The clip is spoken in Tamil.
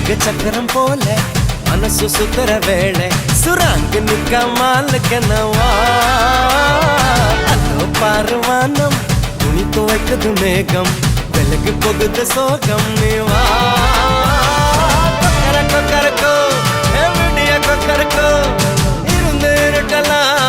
சக்கரம் போல மனசு சுத்துற வேளை சுராங்கு நிக்க மாலுக்கெனவா அதோ பாருவானம் துணி துவைக்குது மேகம் விலகு போகுது சோகம் நீவா கொக்கரக்கோ கொக்கரக்கோ இருந்து இருட்டலாம்